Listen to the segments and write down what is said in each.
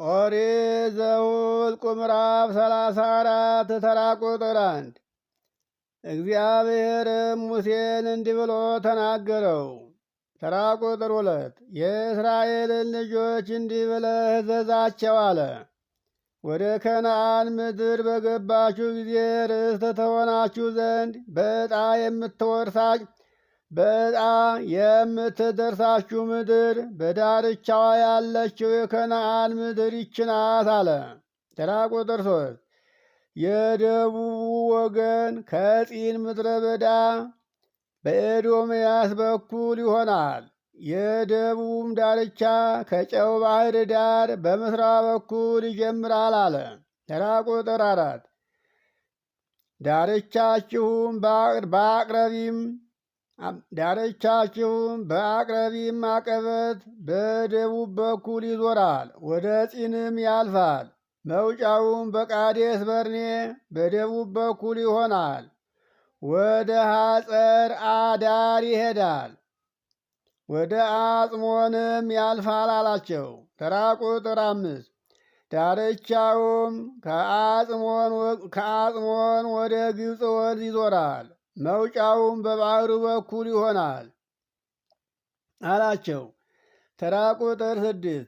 ኦሪት ዘኍልቍ ምዕራፍ 34 ተራ ቁጥር 1 እግዚአብሔርም ሙሴን እንዲህ ብሎ ተናገረው። ተራ ቁጥር 2 የእስራኤልን ልጆች እንዲህ ብለህ እዘዛቸው አለ። ወደ ከነዓን ምድር በገባችሁ ጊዜ ርስት ተሆናችሁ ዘንድ በዕጣ የምትደርሳችሁ ምድር በዳርቻዋ ያለችው የከነዓን ምድር ይህች ናት አለ። ተራ ቁጥር 3 የደቡቡ ወገን ከጺን ምድረ በዳ በኤዶምያስ በኩል ይሆናል። የደቡቡም ዳርቻ ከጨው ባሕር ዳር በምሥራቅ በኩል ይጀምራል አለ። ተራ ቁጥር 4 ዳርቻችሁም በአቅረቢም አቀበት በደቡብ በኩል ይዞራል፣ ወደ ጺንም ያልፋል። መውጫውም በቃዴስ በርኔ በደቡብ በኩል ይሆናል፣ ወደ ሐጸር አዳር ይሄዳል፣ ወደ አጽሞንም ያልፋል አላቸው። ተራ ቁጥር 5 ዳርቻውም ከአጽሞን ወደ ግብፅ ወንዝ ይዞራል፣ መውጫውም በባሕሩ በኩል ይሆናል አላቸው። ተራ ቁጥር 6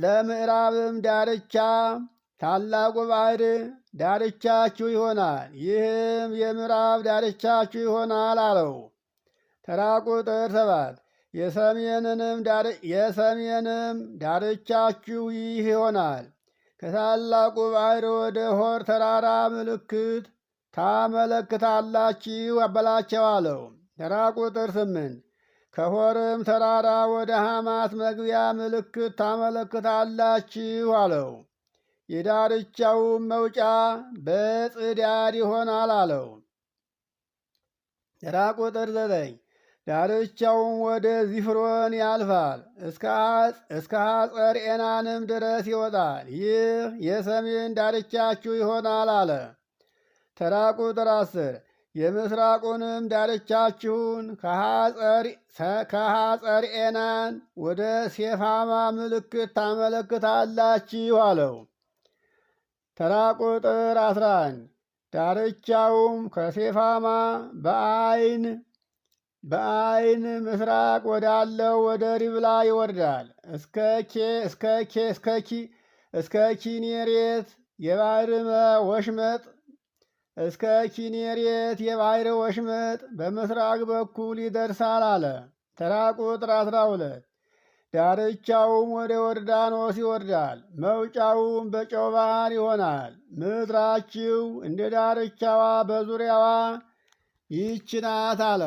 ለምዕራብም ዳርቻ ታላቁ ባሕር ዳርቻችሁ ይሆናል፣ ይህም የምዕራብ ዳርቻችሁ ይሆናል አለው። ተራ ቁጥር 7 የሰሜንም ዳርቻችሁ ይህ ይሆናል፣ ከታላቁ ባሕር ወደ ሆር ተራራ ምልክት ታመለክታላችሁ አበላቸው አለው። ተራ ቁጥር 8 ከሆርም ተራራ ወደ ሐማት መግቢያ ምልክት ታመለክታላችሁ አለው። የዳርቻውም መውጫ በጽዳድ ይሆናል አለው። ተራ ቁጥር 9 ዳርቻውም ወደ ዚፍሮን ያልፋል፣ እስከ ሐጸር ኤናንም ድረስ ይወጣል፣ ይህ የሰሜን ዳርቻችሁ ይሆናል አለ። ተራ ቁጥር 10 የምሥራቁንም ዳርቻችሁን ከሐጸር ኤናን ወደ ሴፋማ ምልክት ታመለክታላችሁ አለው። ተራ ቁጥር 11 ዳርቻውም ከሴፋማ በአይን ምስራቅ ወዳለው ወደ ሪብላ ይወርዳል፣ እስከ ኪኔሬት የባሕር ወሽመጥ በምስራቅ በኩል ይደርሳል አለ። ተራ ቁጥር 12 ዳርቻውም ወደ ዮርዳኖስ ይወርዳል፣ መውጫውም በጨው ባሕር ይሆናል። ምድራችሁ እንደ ዳርቻዋ በዙሪያዋ ይህች ናት አለ።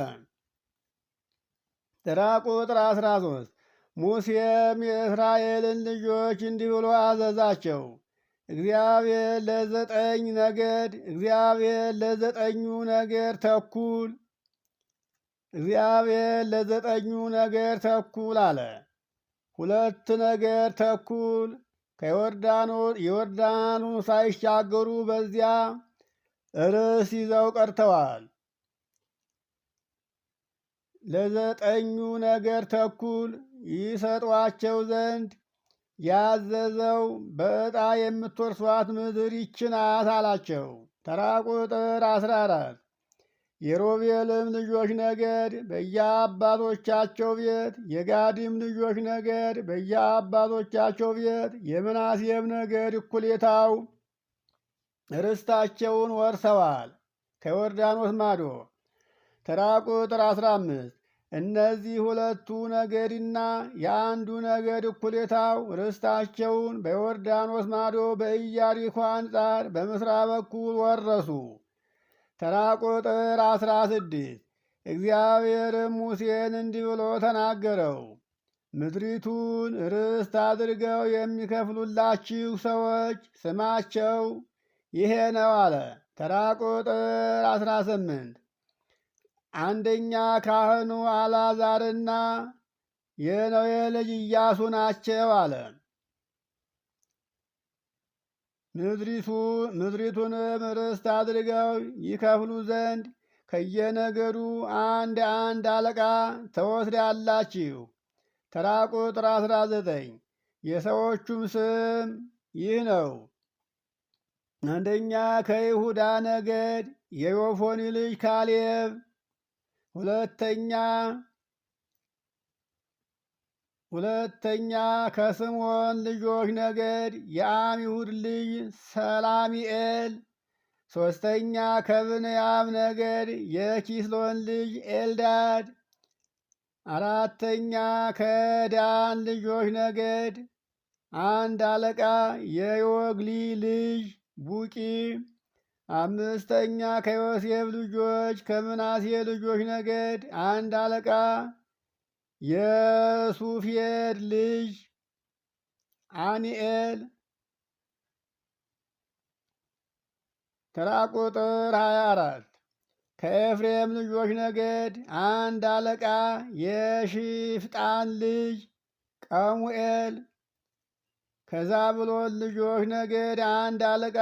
ተራ ቁጥር 13 ሙሴም የእስራኤልን ልጆች እንዲህ ብሎ አዘዛቸው። እግዚአብሔር ለዘጠኙ ነገር ተኩል አለ። 2 ነገር ተኩል የዮርዳኖስ ሳይሻገሩ በዚያ ርስት ይዘው ቀርተዋል። ለ9 ነገር ተኩል ይሰጧቸው ዘንድ ያዘዘው በዕጣ የምትወርሷት ምድር ይህች ናት አላቸው። ተራ ቁጥር 14 የሮቤልም ልጆች ነገድ በየአባቶቻቸው ቤት፣ የጋድም ልጆች ነገድ በየአባቶቻቸው ቤት፣ የምናሴም ነገድ እኩሌታው ርስታቸውን ወርሰዋል ከዮርዳኖስ ማዶ። ተራ ቁጥር 15 እነዚህ 2ቱ ነገድና የአንዱ ነገድ እኩሌታው ርስታቸውን በዮርዳኖስ ማዶ በኢያሪኮ አንጻር በምሥራቅ በኩል ወረሱ። ተራ ቁጥር 16 እግዚአብሔርም ሙሴን እንዲህ ብሎ ተናገረው። ምድሪቱን ርስት አድርገው የሚከፍሉላችሁ ሰዎች ስማቸው ይሄ ነው አለ። ተራ ቁጥር 18 አንደኛ ካህኑ አልዓዛርና የነዌ ልጅ ኢያሱ ናቸው አለ። ምድሪቱንም ርስት አድርገው ይከፍሉ ዘንድ ከየነገዱ አንድ አለቃ ተወስዳላችሁ። ተራ ቁጥር 19 የሰዎቹም ስም ይህ ነው። አንደኛ ከይሁዳ ነገድ የዮፎኒ ልጅ ካሌብ፣ ሁለተኛ ከስምዖን ልጆች ነገድ የአሚሁድ ልጅ ሰላሚኤል፣ ሦስተኛ ከብንያም ነገድ የኪስሎን ልጅ ኤልዳድ፣ አራተኛ ከዳን ልጆች ነገድ አንድ አለቃ የዮግሊ ልጅ ቡቂ፣ አምስተኛ ከዮሴፍ ልጆች ከምናሴ ልጆች ነገድ አንድ አለቃ የሱፌድ ልጅ አኒኤል። ተራ ቁጥር 24 ከኤፍሬም ልጆች ነገድ አንድ አለቃ የሽፍጣን ልጅ ቀሙኤል። ከዛብሎን ልጆች ነገድ አንድ አለቃ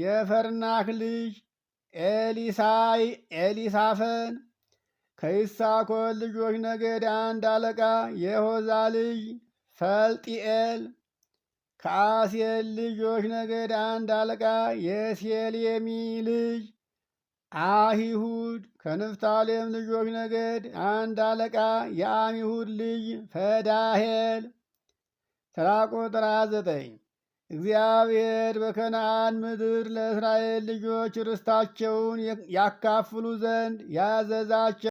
የፈርናክ ልጅ ኤሊሳፈን። ከይሳኮር ልጆች ነገድ አንድ አለቃ የሆዛ ልጅ ፈልጢኤል። ከአሴር ልጆች ነገድ አንድ አለቃ የሴሌሚ ልጅ አሂሁድ። ከንፍታሌም ልጆች ነገድ አንድ አለቃ የአሚሁድ ልጅ ፈዳሄል። ተራ ቁጥር 9 እግዚአብሔር በከነዓን ምድር ለእስራኤል ልጆች ርስታቸውን ያካፍሉ ዘንድ ያዘዛቸው